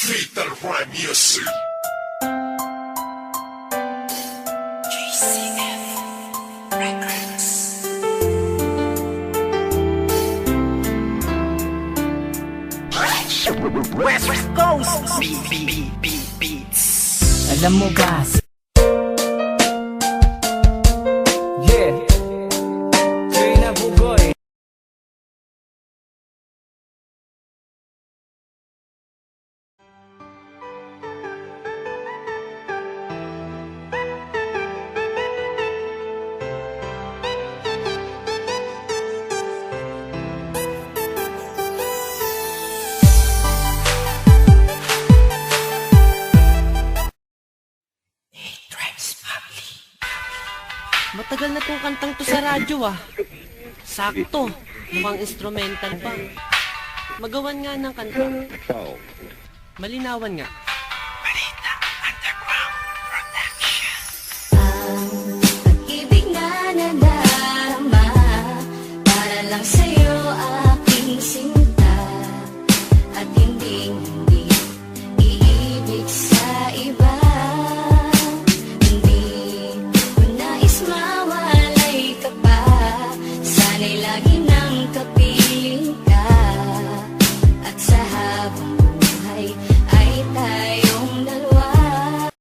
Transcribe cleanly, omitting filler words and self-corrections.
Fatal Rhyme Music. GCF Records. West Coast Beats. Alam mo ba? Yeah, Jay na Bugoy. Matagal na tong kantang to sa radyo ah. Sakto, mukhang instrumental pa. Magawan nga ng kanta. Malinawan nga. Balita Underground Production. Ang pag-ibig na nadarama para lang sa'yo aking sinta, at hindi iibig sa iba. Hindi ko nais mawalay ka pa, sana'y lagi nang kapiling